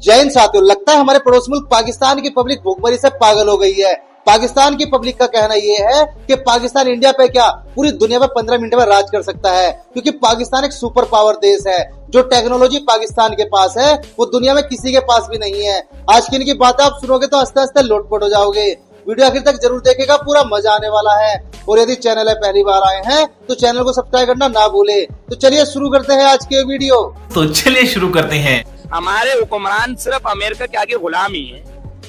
जय हिंद साथियों, लगता है हमारे पड़ोस मुल्क पाकिस्तान की पब्लिक भूखमरी से पागल हो गई है। पाकिस्तान की पब्लिक का कहना यह है कि पाकिस्तान इंडिया पे क्या पूरी दुनिया में 15 मिनट में राज कर सकता है, क्योंकि पाकिस्तान एक सुपर पावर देश है। जो टेक्नोलॉजी पाकिस्तान के पास है वो दुनिया में किसी के पास भी नहीं है। आज की इनकी बातें आप सुनोगे तो हंसते हंसते लोटपोट हो जाओगे। वीडियो आखिर तक जरूर देखेगा, पूरा मजा आने वाला है। और यदि चैनल है पहली बार आए हैं तो चैनल को सब्सक्राइब करना ना भूले। तो चलिए शुरू करते हैं आज के वीडियो। तो चलिए शुरू करते हैं। हमारे हुक्मरान सिर्फ अमेरिका के आगे गुलाम ही है,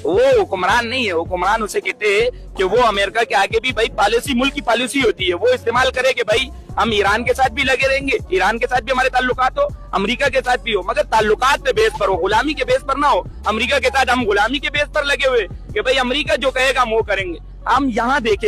वो हुक्मरान नहीं है। हुक्मरान उसे कहते हैं कि वो अमेरिका के आगे भी भाई पॉलिसी, मुल्क की पॉलिसी होती है, वो इस्तेमाल करे कि भाई हम ईरान के साथ भी लगे रहेंगे, ईरान के साथ भी हमारे ताल्लुकात हो, अमेरिका के साथ भी हो, मगर ताल्लुकात पे बेस पर हो, गुलामी के बेस पर ना हो। अमेरिका के साथ हम गुलामी के बेस पर लगे हुए कि भाई अमेरिका जो कहेगा हम वो करेंगे। हम यहाँ देखे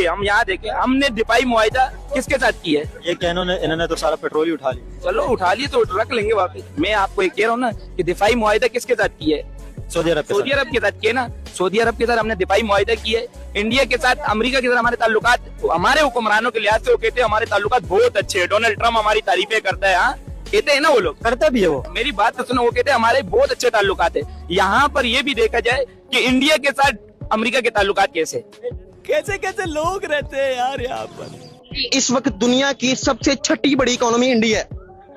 हमने दिफाई मुआहिदा किसके साथ किया है? ये क्या इन्होंने तो सारा पेट्रोल ही उठा लिया। चलो उठा लिए तो रख लेंगे वापस। मैं आपको एक कह रहा हूँ ना कि दिफाई मुआहिदा किसके साथ किया है? सऊदी अरब के साथ किया ना। सऊदी अरब के साथ हमने दिफाई मुआहिदा किया है। इंडिया के साथ, अमेरिका के साथ हमारे ताल्लुकात, हमारे हुक्मरानों के लिहाज से वो कहते हैं हमारे ताल्लुकात बहुत अच्छे हैं। डोनाल्ड ट्रम्प हमारी तारीफें करता है, हाँ कहते हैं ना वो लोग, करता भी है वो। मेरी बात तो सुनो, वो कहते हैं हमारे बहुत अच्छे ताल्लुकात है। यहाँ पर ये भी देखा जाए कि इंडिया के साथ अमेरिका के ताल्लुकात कैसे कैसे लोग रहते हैं यार यहाँ पर। इस वक्त दुनिया की सबसे छठी बड़ी इकोनॉमी इंडिया है।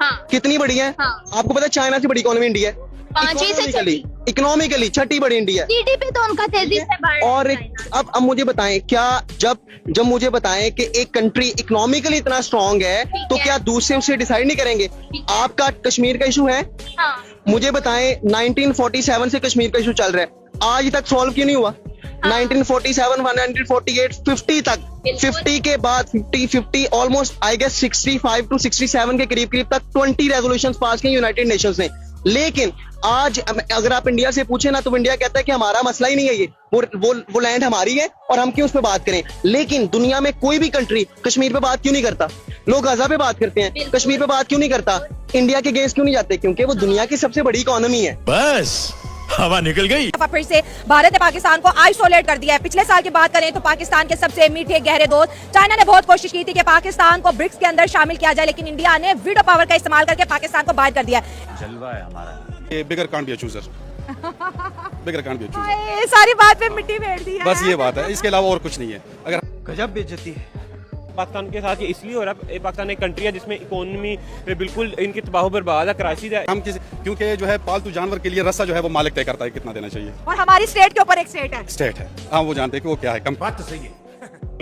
हाँ। कितनी बड़ी है? हाँ। आपको पता है चाइना से बड़ी इकोनॉमी इंडिया है। पांचवी से छठी। इकोनॉमिकली छठी बड़ी इंडिया है। जीडीपी तो उनका तेजी से बढ़ रहा है। और अब मुझे बताएं, क्या जब मुझे बताएं कि एक कंट्री इकोनॉमिकली इतना स्ट्रांग है तो क्या दूसरे उसे डिसाइड नहीं करेंगे? आपका कश्मीर का इशू है, हाँ। मुझे बताएं 1947 से कश्मीर का इशू चल रहा है, आज तक सॉल्व क्यों नहीं हुआ? 1947, 1948, 50 तक, 50 के बाद 50 ऑलमोस्ट आई गेस 65 टू 67 के करीब तक 20 रेजोल्यूशंस पास की यूनाइटेड नेशंस ने। लेकिन आज अगर आप इंडिया से पूछे ना तो इंडिया कहता है कि हमारा मसला ही नहीं है, ये वो लैंड हमारी है और हम क्यों उस पर बात करें। लेकिन दुनिया में कोई भी कंट्री कश्मीर पे बात क्यों नहीं करता? लोग गजा पे बात करते हैं, कश्मीर पे बात क्यों नहीं करता? इंडिया के अगेंस्ट क्यों नहीं जाते? क्योंकि वो दुनिया की सबसे बड़ी इकोनॉमी है। बस हवा निकल गई। फिर से भारत ने पाकिस्तान को आइसोलेट कर दिया है। पिछले साल की बात करें तो पाकिस्तान के सबसे मीठे गहरे दोस्त चाइना ने बहुत कोशिश की थी कि पाकिस्तान को ब्रिक्स के अंदर शामिल किया जाए, लेकिन इंडिया ने वीटो पावर का इस्तेमाल करके पाकिस्तान को बाहर कर दिया। जलवा है हमारा। ये beggar can't be a chooser, beggar can't be a chooser. ये सारी बात पे मिट्टी फेर दी है। बस ये बात है, इसके अलावा और कुछ नहीं है। अगर गजब बेइज्जती है पाकिस्तान के साथ ये इसलिए हो रहा है, पाकिस्तान एक कंट्री है जिसमें इकोनॉमी बिल्कुल इनकी तबाह बर्बाद है, क्राइसिस है। हम क्योंकि जो है पालतू जानवर के लिए रस्सा जो है वो मालिक तय करता है कितना देना चाहिए, और हमारी स्टेट के ऊपर एक स्टेट है। हाँ वो जानते हैं कि वो क्या है। कम बात तो सही है।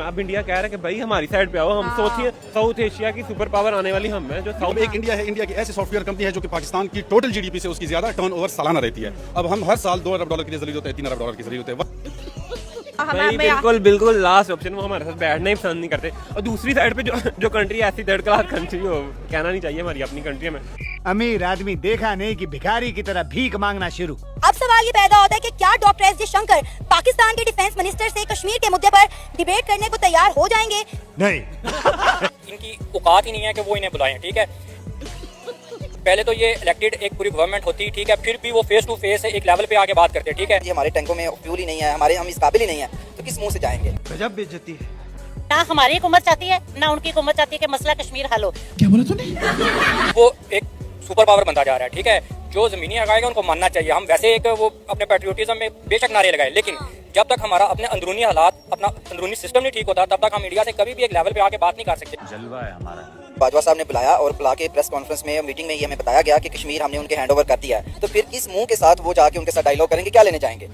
अब इंडिया कह रहा है कि भाई हमारी साइड पे आओ, हम सोचिए साउथ एशिया की सुपर पावर आने वाली हम है। जो अब एक इंडिया है, इंडिया की ऐसी सॉफ्टवेयर कंपनी है जो कि पाकिस्तान की टोटल जीडीपी से उसकी ज्यादा टर्नओवर सालाना रहती है। अब हम हर साल $2 अरब की जरूरत होता है, $3 अरब की जरूरत है। बिल्कुल लास्ट ऑप्शन, वो हमारे साथ बैठना ही पसंद नहीं करते। और दूसरी साइड पे जो कंट्री ऐसी थर्ड क्लास कंट्री हो, कहना नहीं चाहिए हमारी अपनी कंट्री में। अमीर आदमी देखा नहीं कि भिखारी की तरह भीख मांगना शुरू। अब सवाल ये पैदा होता है कि क्या डॉक्टर एस जयशंकर पाकिस्तान के डिफेंस मिनिस्टर से कश्मीर के मुद्दे पर डिबेट करने को तैयार हो जाएंगे? नहीं। इनकी औकात ही नहीं है कि वो इन्हें बुलाएं, ठीक है। पहले तो ये इलेक्टेड एक पूरी गवर्नमेंट होती, ठीक है, फिर भी वो फेस टू फेस एक लेवल पे आके बात करते हैं, ठीक है। ये हमारे टैंकों में फ्यूल ही नहीं है, हम इस काबिल ही नहीं है, तो किस मुंह से जाएंगे? गजब बेइज्जती है। ना हमारी हुकूमत चाहती है ना उनकी हुकूमत चाहती है कि मसला कश्मीर हल हो। क्या बोला तूने? वो एक सुपर पावर बनता जा रहा है, ठीक है। जो जमीनी हकायक उनको मानना चाहिए। हम वैसे एक वो अपने पेट्रियोटिज्म में बेशक नारे लगाए, लेकिन जब तक हमारा अपने अंदरूनी हालात, अपना अंदरूनी सिस्टम नहीं ठीक होता, तब तक हम इंडिया से कभी भी एक लेवल पे आके बात नहीं कर सकते। जलवा है हमारा। बाजवा साहब ने बुलाया और बुला के प्रेस कॉन्फ्रेंस में, मीटिंग में ये हमें बताया गया कि कश्मीर हमने उनके हैंड ओवर कर दिया है, तो फिर किस मुंह के साथ वो जाके उनके साथ डायलॉग करेंगे? क्या लेने जाएंगे?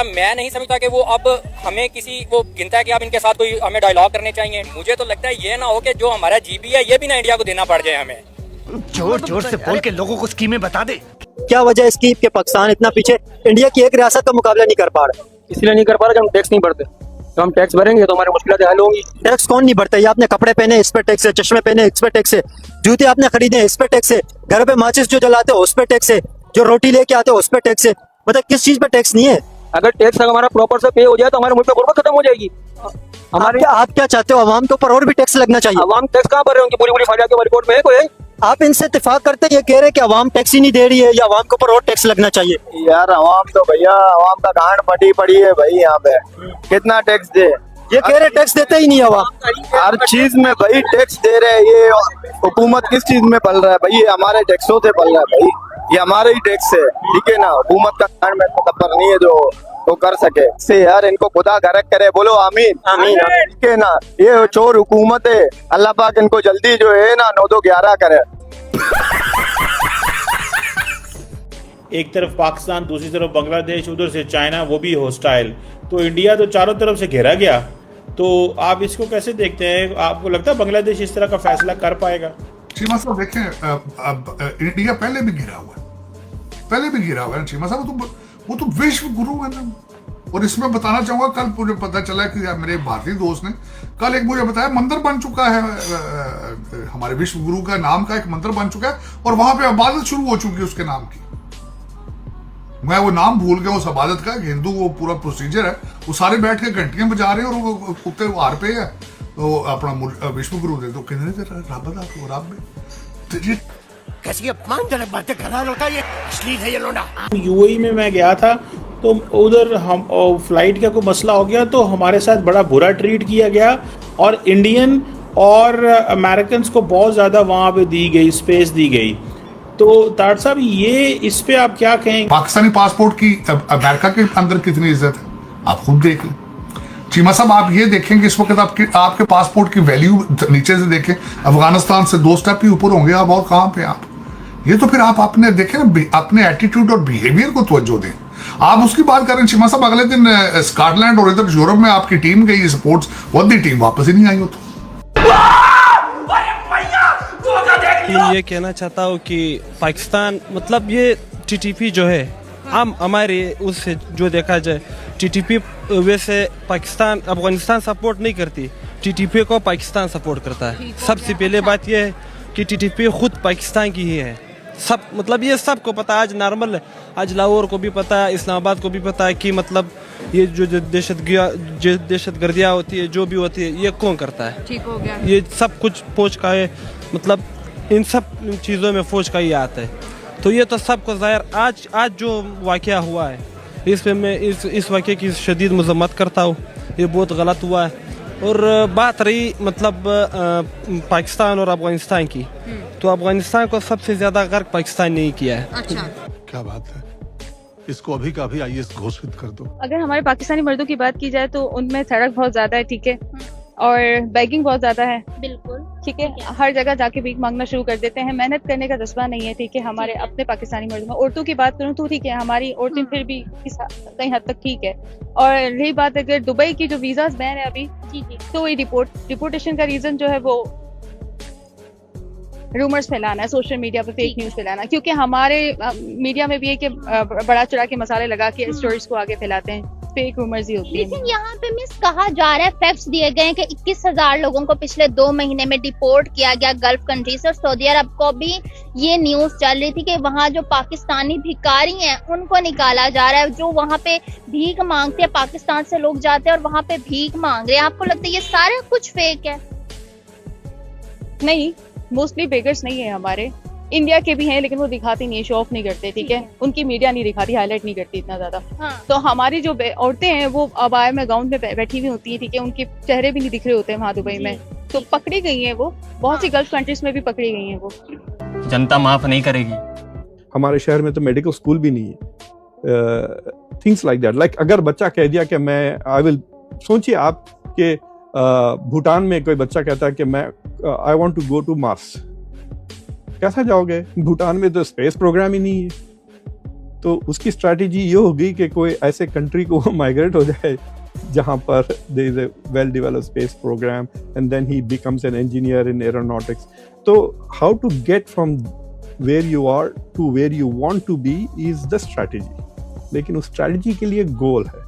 मैं नहीं समझता कि वो अब हमें किसी वो गिनता है कि आप इनके साथ कोई हमें डायलॉग करने चाहिए। मुझे तो लगता है ये ना हो कि जो हमारा जीबी है ये भी ना इंडिया को देना पड़ जाए हमें। जोर जोर से बोल के लोगों को स्कीमें बता दे। क्या वजह है इसकी कि पाकिस्तान इतना पीछे इंडिया की एक रियासत का मुकाबला नहीं कर पा रहा? इसलिए नहीं कर पा रहा कि हम टैक्स नहीं भरते। तो हम टैक्स भरेंगे तो हमारी मुश्किलें हल होंगी। टैक्स कौन नहीं भरता? ये आपने कपड़े पहने इस पर टैक्स है, चश्मे पहने इस पर टैक्स है, जूते आपने खरीदे इस पर टैक्स है, घर पे माचिस जो जलाते हो उस पर टैक्स है, जो रोटी लेके आते हो उस पर टैक्स है। मतलब किस चीज पर टैक्स नहीं है? अगर टैक्स हमारा प्रॉपर से पे हो जाए तो हमारे मुल्क में गुर्बत खत्म हो जाएगी। आप क्या चाहते हो? अवाम के ऊपर और भी टैक्स लगना चाहिए। अवाम टैक्स कहाँ भर रहे हैं? पूरी फाइल के रिपोर्ट में है कोई? आप इनसे इत्तेफाक करते ये कह रहे कि अवाम टैक्स ही नहीं दे रही है या अवाम के ऊपर और टैक्स लगना चाहिए? यार अवाम तो भैया, अवाम का गांड फटी पड़ी है भाई, यहाँ पे कितना टैक्स दे? ये कह रहे टैक्स देते ही नहीं अवाम। हर चीज में भाई टैक्स दे रहे हैं। ये हुकूमत किस चीज में पल रहा है भाई? ये हमारे टैक्सों से पल रहा है भाई। ये हमारे ही टैक्स है, ठीक है ना। हुकूमत का कान में तकबर नहीं है जो वो कर सके से यार, इनको खुदा गरक करे, बोलो आमीन आमीन, ठीक है ना। ये चोर हुकूमत है, अल्लाह पाक इनको जल्दी जो है ना 9-2-11 करे। एक तरफ पाकिस्तान, दूसरी तरफ बांग्लादेश, उधर से चाइना, वो भी हॉस्टाइल, तो इंडिया तो चारों तरफ से घेरा गया। तो आप इसको कैसे देखते हैं? आपको लगता है बांग्लादेश इस तरह का फैसला कर पाएगा? चीमा साहब देखें, अब इंडिया पहले भी गिरा हुआ है चीमा साहब, वो तो विश्व गुरु है ना। और इसमें बताना चाहूंगा, कल मुझे पता चला कि मेरे भारतीय दोस्त ने कल एक मुझे बताया मंदिर बन चुका है, हमारे विश्व गुरु का नाम का एक मंदिर बन चुका है और वहां पे इबादत शुरू हो चुकी है उसके नाम की। मैं वो नाम भूल गया उस इबादत का, हिंदू वो पूरा प्रोसीजर है, वो सारे बैठ के घंटियां बजा रहे हैं और वो कुत्ते हार पे है तो अपना विश्व गुरु दे तो कहने रब में कैसी अपमानजनक बातें कर रहा लड़का, ये अश्लील है ये लोना। यूएई में मैं गया था तो उधर हम फ्लाइट का कोई मसला हो गया तो हमारे साथ बड़ा बुरा ट्रीट किया गया और इंडियन और अमेरिकन को बहुत ज़्यादा वहाँ पे दी गई स्पेस दी गई। तो ताड़ साहब, ये इस पे आप क्या कहेंगे? पाकिस्तानी पासपोर्ट की अमेरिका के अंदर कितनी इज्जत है आप खुद देख लें। चीमा साहब आप ये देखेंगे इस वक्त आपके पासपोर्ट की वैल्यू नीचे से देखें, अफगानिस्तान से 2 स्टेप ही ऊपर होंगे आप, और कहाँ पे आप। ये तो फिर आप अपने देखें ना, अपने एटीट्यूड और बिहेवियर को तवज्जो दें। आप उसकी बात करें चीमा साहब, अगले दिन स्कॉटलैंड और इधर यूरोप में आपकी टीम गई स्पोर्ट्स, वर्दी टीम वापस ही नहीं आई हो। तो ये कहना चाहता हूँ कि पाकिस्तान मतलब ये टीटीपी जो है हम हमारे उससे जो देखा जाए टीटीपी वैसे पाकिस्तान अफगानिस्तान सपोर्ट नहीं करती, टीटीपी को पाकिस्तान सपोर्ट करता है। सबसे पहले बात यह है कि टीटीपी खुद पाकिस्तान की ही है, सब मतलब ये सबको पता है। आज नॉर्मल है, आज लाहौर को भी पता है, इस्लामाबाद को भी पता है कि मतलब ये जो दहशतगर्दियाँ होती है जो भी होती है ये कौन करता है। ठीक हो गया, ये सब कुछ फौज का है, मतलब इन सब चीज़ों में फौज का ही आता है। तो ये तो सबको ज़ाहिर आज जो वाक़या हुआ है इस पे मैं इस वाक़े की शदीद मज़म्मत करता हूँ, ये बहुत गलत हुआ है। और बात रही मतलब पाकिस्तान और अफगानिस्तान की, तो अफगानिस्तान को सबसे ज़्यादा गर्क पाकिस्तान ने ही किया है। अच्छा, क्या बात है, इसको अभी का अभी आईएएस घोषित कर दो। अगर हमारे पाकिस्तानी मर्दों की बात की जाए तो उनमें सड़क बहुत ज्यादा है, ठीक है, और बैगिंग बहुत ज्यादा है, बिल्कुल ठीक है। हर जगह जाके भीख मांगना शुरू कर देते हैं, मेहनत करने का जज्बा नहीं है, ठीक है। हमारे अपने पाकिस्तानी मर्दों में औरतों की बात करूँ तो ठीक है, हमारी औरतें फिर भी कई हद तक ठीक है। और रही बात अगर दुबई की जो वीजाज बैन है अभी, तो ये डिपोर्टेशन का रीजन जो है वो रूमर्स फैलाना है, सोशल मीडिया पर फेक न्यूज फैलाना, क्योंकि हमारे मीडिया में भी है कि बड़ा चढ़ा के मसाले लगा के स्टोरीज को आगे फैलाते हैं, फेक रूमर्स ही होती है। लेकिन यहाँ पे मिस कहा जा रहा है, फैक्ट्स दिए गए हैं कि 21,000 लोगों को पिछले 2 महीने में डिपोर्ट किया गया गल्फ कंट्री से। और सऊदी अरब को भी ये न्यूज चल रही थी कि वहाँ जो पाकिस्तानी भिखारी हैं उनको निकाला जा रहा है, जो वहाँ पे भीख मांगते हैं, पाकिस्तान से लोग जाते हैं और वहाँ पे भीख मांग रहे हैं। आपको लगता है ये सारा कुछ फेक है? नहीं, मोस्टली बेगर्स नहीं है, हमारे इंडिया के भी हैं, लेकिन वो दिखाती नहीं है, शो ऑफ नहीं करते, ठीक है। उनकी मीडिया नहीं दिखाती, हाईलाइट नहीं करती इतना ज्यादा। तो हमारी जो औरतें हैं वो अबाया में गाउन में बैठी हुई होती है, ठीक है, उनके चेहरे भी नहीं दिख रहे होते हैं वहाँ दुबई में, तो पकड़ी गई है वो, बहुत सी गल्फ कंट्रीज में भी पकड़ी गई है वो। जनता माफ नहीं करेगी। हमारे शहर में तो मेडिकल स्कूल भी नहीं है, थिंग्स लाइक दैट। लाइक अगर बच्चा कह दिया कि मैं आई विल, सोचिए आप कि भूटान में कोई बच्चा कहता है कि मैं I want to go to Mars, कैसा जाओगे? भूटान में तो स्पेस प्रोग्राम ही नहीं है। तो उसकी स्ट्रैटेजी ये होगी कि कोई ऐसे कंट्री को माइग्रेट हो जाए जहां पर there is a well developed space program and then he becomes an engineer in aeronautics. तो how to get from where you are to where you want to be is the strategy, लेकिन उस strategy के लिए गोल है।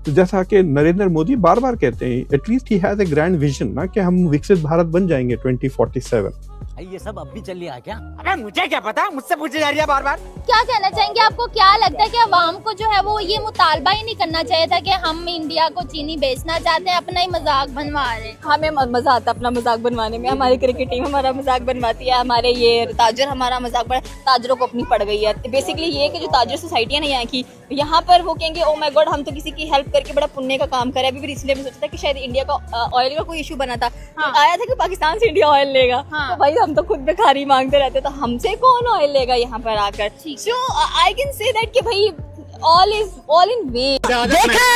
तो जैसा कि नरेंद्र मोदी बार बार कहते हैं, at least he has a grand vision ना, कि हम विकसित भारत बन जाएंगे 2047। ये सब अब भी चल रहा है क्या? अबे मुझे क्या पता, मुझसे पूछे जा रही है बार बार। क्या कहना चाहेंगे? आपको क्या लगता है कि अवाम को जो है वो ये मुतालबा ही नहीं करना चाहिए था कि हम इंडिया को चीनी बेचना चाहते हैं, अपना ही मजाक बनवा रहे हैं? हमें मजा आता है अपना मजाक बनवाने में, हमारी क्रिकेट टीम हमारा मजाक बनवाती है, हमारे ये ताजर हमारा मजाक बना, ताजरों को अपनी पड़ गई है। बेसिकली ये कि जो ताजर सोसाइटियाँ नहीं यहाँ की, यहाँ पर वो कहेंगे ओ माय गॉड हम तो किसी की हेल्प करके बड़ा पुण्य का काम करे। अभी भी इसलिए मैं सोचता कि शायद इंडिया का ऑयल का कोई इशू बना था, आया था कि पाकिस्तान से इंडिया ऑयल लेगा, तो भाई हम तो खुद भिखारी मांगते रहते, तो हमसे कौन ऑयल लेगा यहाँ पर आकर। सो आई कैन से दैट कि भाई ऑल इन वेन। देखा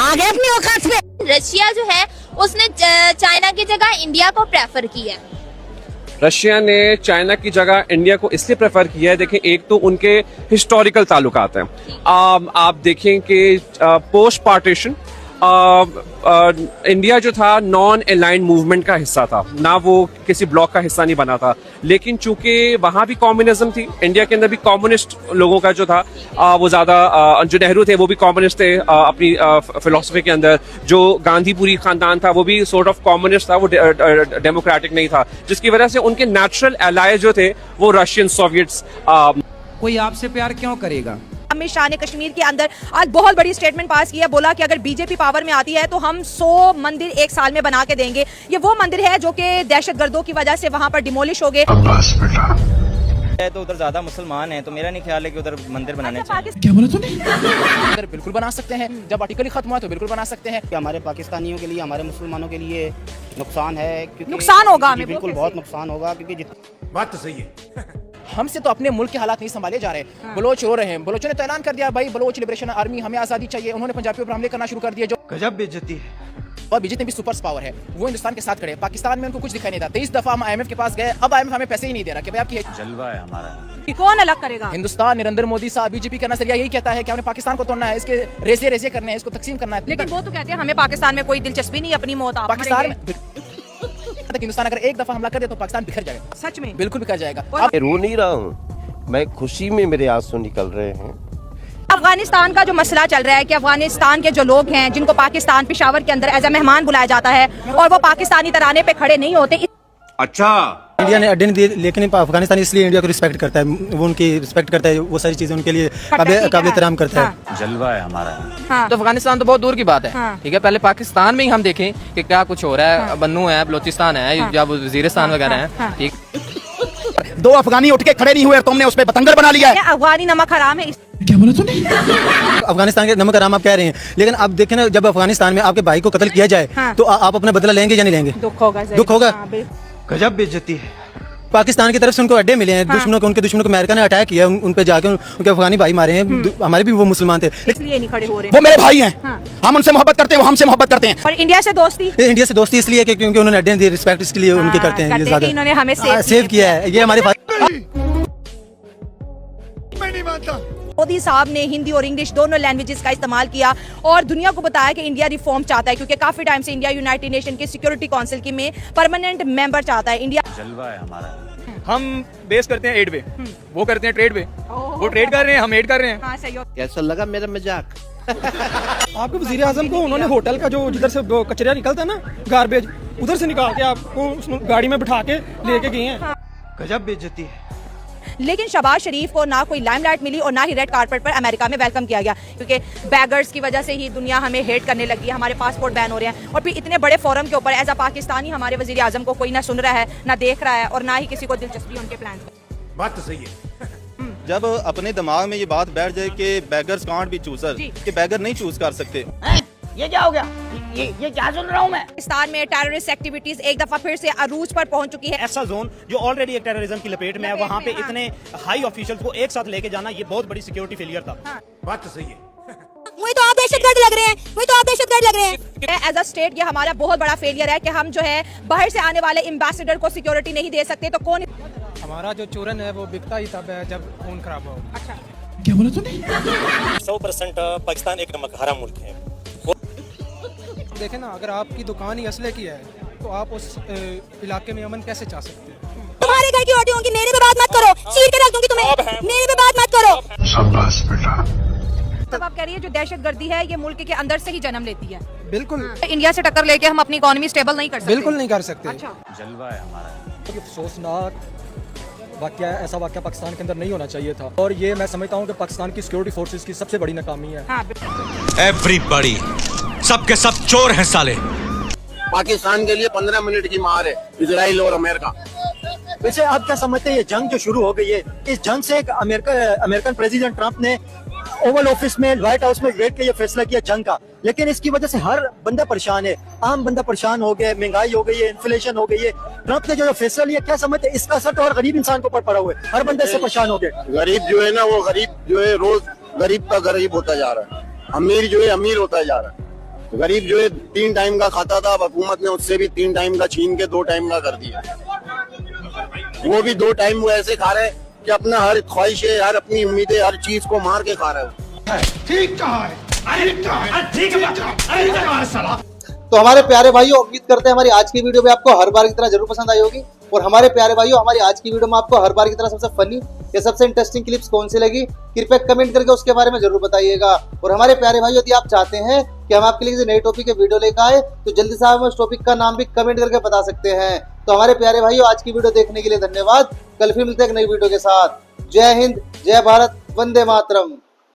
आगे अपनी औकात पे। रशिया जो है उसने चाइना की जगह इंडिया को प्रेफर किया है। रशिया ने चाइना की जगह इंडिया को इसलिए प्रेफर किया है, देखें एक तो उनके हिस्टोरिकल ताल्लुकात हैं। आप देखें कि पोस्ट पार्टीशन इंडिया जो था नॉन अलाइंड मूवमेंट का हिस्सा था, ना वो किसी ब्लॉक का हिस्सा नहीं बना था। लेकिन चूंकि वहां भी कम्युनिज्म थी, इंडिया के अंदर भी कम्युनिस्ट लोगों का जो था वो ज्यादा, जो नेहरू थे वो भी कम्युनिस्ट थे अपनी फिलोसफी के अंदर। जो गांधीपुरी खानदान था वो भी सॉर्ट ऑफ कम्युनिस्ट था, वो डेमोक्रेटिक नहीं था, जिसकी वजह से उनके नेचुरल एलाय जो थे वो रशियन सोवियट्स। कोई आपसे प्यार क्यों करेगा? अमित शाह ने कश्मीर के अंदर आज बहुत बड़ी स्टेटमेंट पास किया, बोला कि अगर बीजेपी पावर में आती है तो हम 100 मंदिर एक साल में बना के देंगे। ये वो मंदिर है जो कि दहशतगर्दों की वजह से वहां पर डिमोलिश हो गए। तो उधर ज्यादा मुसलमान हैं, तो मेरा नहीं ख्याल है कि उधर मंदिर बनाने चाहिए। क्या बोला तूने? उधर बिल्कुल बना सकते हैं, जब आर्टिकल ही खत्म हुआ तो बिल्कुल बना सकते हैं। कि हमारे पाकिस्तानियों के लिए, हमारे मुसलमानों के लिए नुकसान है, क्योंकि नुकसान होगा हमें, बिल्कुल बहुत नुकसान होगा, क्योंकि बात तो सही है। हमसे तो अपने मुल्क के हालात नहीं संभाले जा रहे। बलोच रो रहे हैं, बलोचों ने तो ऐलान कर दिया भाई बलोच लिबरेशन आर्मी, हमें आजादी चाहिए। उन्होंने पंजाबियों पर हमले करना शुरू कर दिए, जो गजब बेइज्जती है। और बीजेपी भी सुपर पावर है, वो हिंदुस्तान के साथ खड़े। पाकिस्तान में उनको कुछ दिखाई नहीं था। 23 दफा हम IMF के पास गए, अब IMF हमें पैसे ही नहीं दे रहा कि भाई आपकी जलवा है हमारा। कौन अलग करेगा? हिंदुस्तान, नरेंद्र मोदी साहब, बीजेपी का नजरिया यही कहता है कि हमने पाकिस्तान को तोड़ना है, इसके रेजे करने हैं, इसको तकसीम करना है। लेकिन वो तो कहते हैं हमें पाकिस्तान में कोई दिलचस्पी नहीं, अपनी मौत आप पाकिस्तान में हिंदुस्तान अगर एक दफा हमला कर दे तो पाकिस्तान बिखर जाएगा। सच में बिल्कुल बिखर जाएगा। रो नहीं रहा हूँ मैं, खुशी में मेरे आंसू निकल रहे हैं। अफगानिस्तान का जो मसला चल रहा है कि अफगानिस्तान के जो लोग हैं जिनको पाकिस्तान पेशावर के अंदर एज ए मेहमान बुलाया जाता है और वो पाकिस्तानी तराने पे खड़े नहीं होते। अच्छा, इंडिया ने अड्डे नहीं दिए, लेकिन अफगानिस्तान इसलिए इंडिया को रिस्पेक्ट करता है, वो उनकी रिस्पेक्ट करता है, वो सारी चीजें उनके लिए काबिल एहतराम करता है। जलवा है हमारा। तो अफगानिस्तान तो बहुत दूर की बात है, ठीक है। पहले पाकिस्तान में ही हम देखें कि क्या कुछ हो रहा है। बन्नू है, बलोचिस्तान है, या वजीरिस्तान वगैरह है, ठीक। 2 अफगानी उठ के खड़े नहीं हुए और तुमने उसपे बतंगड़ बना लिया है। अफगानी नमक हराम है। क्या बोला तूने? अफगानिस्तान के नमक हराम आप कह रहे हैं, लेकिन अब देखें ना, जब अफगानिस्तान में आपके भाई को कत्ल किया जाए तो आप अपना बदला लेंगे या नहीं लेंगे? दुख होगा, दुख होगा। गजब बेइज्जती है। पाकिस्तान की तरफ से उनको अड्डे मिले हैं, दुश्मनों को, उनके दुश्मनों को अमेरिका ने अटैक किया, उन पे जाके उनके अफगानी भाई मारे हैं। हमारे भी वो मुसलमान थे, इसलिए नहीं खड़े हो रहे। वो मेरे भाई हैं, हम उनसे मोहब्बत करते हैं, वो हमसे मोहब्बत करते हैं। और इंडिया से दोस्ती इसलिए कि क्योंकि उन्होंने अड्डे दिए, रिस्पेक्ट इसके लिए उनके करते हैं। ये ज्यादा इन्होंने हमें सेव किया है, ये हमारे मैं नहीं मानता। मोदी साहब ने हिंदी और इंग्लिश दोनों लैंग्वेजेस का इस्तेमाल किया और दुनिया को बताया कि इंडिया रिफॉर्म चाहता है, क्योंकि काफी टाइम से इंडिया यूनाइटेड नेशन के सिक्योरिटी काउंसिल की में परमानेंट मेंबर चाहता है। इंडिया जलवा है हमारा। हम बेस करते हैं एड पे, वो करते हैं ट्रेड पे। वो ट्रेड कर रहे हैं, हम एड कर रहे हैं। हाँ, सही हो। कैसा लगा मेरा मजाक? आपके वजीर आजम को उन्होंने होटल का जो जिधर से कचरा निकलता है ना, गार्बेज, उधर से निकाल के आपको गाड़ी में बिठा के लेके गए हैं। गजब बेइज्जती है। लेकिन शहबाज शरीफ को ना कोई लाइमलाइट मिली और ना ही रेड कारपेट पर अमेरिका में वेलकम किया गया, क्योंकि बैगर्स की वजह से ही दुनिया हमें हेट करने लगी है, हमारे पासपोर्ट बैन हो रहे हैं। और फिर इतने बड़े फोरम के ऊपर एज अ पाकिस्तानी हमारे वजीर आजम को कोई ना सुन रहा है, ना देख रहा है और ना ही किसी को दिलचस्पी उनके प्लान में। बात तो सही है। जब अपने दिमाग में ये बात बैठ जाए कि बैगर्स कांट बी चूजर, कि बैगर नहीं चूज कर सकते। ये क्या हो गया? ये क्या सुन रहा हूँ मैं? पाकिस्तान में टेररिस्ट एक्टिविटीज एक दफा फिर से अरूज पर पहुंच चुकी है। ऐसा जोन जो ऑलरेडी एक टेररिज्म की लपेट में है, वहाँ पे इतने हाई ऑफिशियल्स को एक साथ लेके जाना, ये बहुत बड़ी सिक्योरिटी फेलियर था। बात तो सही है। वही तो आप दहशतगर्द लग रहे हैं, वही तो आप दहशतगर्द लग रहे हैं। एज अ स्टेट ये हमारा बहुत बड़ा फेलियर है कि हम जो है बाहर से आने वाले एम्बेसडर को सिक्योरिटी नहीं दे सकते। तो कौन? हमारा जो चूरन है वो बिकता ही तब है जब खून खराब हो। अच्छा, क्या बोला तूने? 100% पाकिस्तान एक नमक हराम मुल्क है। देखे ना, अगर आपकी दुकान ही असले की है तो आप उस इलाके में अमन कैसे चाह सकते हैं? तुम्हारे घर की औरतें होंगी, मेरे पे बात मत करो, चीर के रख दूंगी तुम्हें, मेरे पे बात मत करो। शाबाश बेटा। तब आप कह रही है जो दहशतगर्दी है ये मुल्क के अंदर से ही जन्म लेती है। बिल्कुल। इंडिया से टक्कर लेके हम अपनी इकोनॉमी स्टेबल नहीं कर सकते। बिल्कुल नहीं कर सकते। अच्छा, जलवा है हमारा। अफसोसनाक वाकया, ऐसा वाकया पाकिस्तान के अंदर नहीं होना चाहिए था, और ये मैं समझता हूँ कि पाकिस्तान की सिक्योरिटी फोर्सेस की सबसे बड़ी नाकामी है। एवरीबॉडी, सब के सब चोर हैं साले। पाकिस्तान के लिए 15 मिनट की मार है इजराइल और अमेरिका। वैसे आप क्या समझते हैं ये जंग जो शुरू हो गई है, इस जंग से एक अमेरिकन प्रेसिडेंट ट्रंप ने ओवल ऑफिस में, व्हाइट हाउस में बैठ के ये फैसला किया जंग का, लेकिन इसकी वजह से हर बंदा परेशान है, आम बंदा परेशान हो गया, महंगाई हो गई है, इन्फ्लेशन हो गई है। ट्रंप ने जो फैसला लिया, क्या समझते हैं इसका असर तो हर गरीब इंसान के ऊपर पड़ा हुआ है, हर बंदे से परेशान हो गए। गरीब जो है ना, वो गरीब जो है रोज गरीब का गरीब होता जा रहा है, अमीर जो है अमीर होता जा रहा है। गरीब जो है 3 टाइम का खाता था, हुकूमत ने उससे भी 3 टाइम का छीन के 2 टाइम का कर दिया। वो भी 2 टाइम वो ऐसे खा रहे हैं कि अपना हर ख्वाहिश है, हर अपनी उम्मीदें, हर चीज को मार के खा रहे हैं। ठीक कहा है, तो हमारे प्यारे भाइयों, उम्मीद करते हैं हमारी आज की वीडियो में आपको हर बार की तरह जरूर पसंद आई होगी। और हमारे प्यारे भाइयों, हमारी आज की वीडियो में आपको हर बार की तरह सबसे फनी या सबसे इंटरेस्टिंग क्लिप्स कौन सी लगी, कृपया कमेंट करके उसके बारे में जरूर बताइएगा। और हमारे प्यारे भाइयों, यदि आप चाहते हैं कि हम आपके लिए किसी नए टॉपिक के वीडियो लेकर आए, तो जल्दी से आप उस टॉपिक का नाम भी कमेंट करके बता सकते हैं। तो हमारे प्यारे भाइयों, आज की वीडियो देखने के लिए धन्यवाद। कल फिर मिलते हैं एक नई वीडियो के साथ। जय हिंद, जय भारत, वंदे मातरम।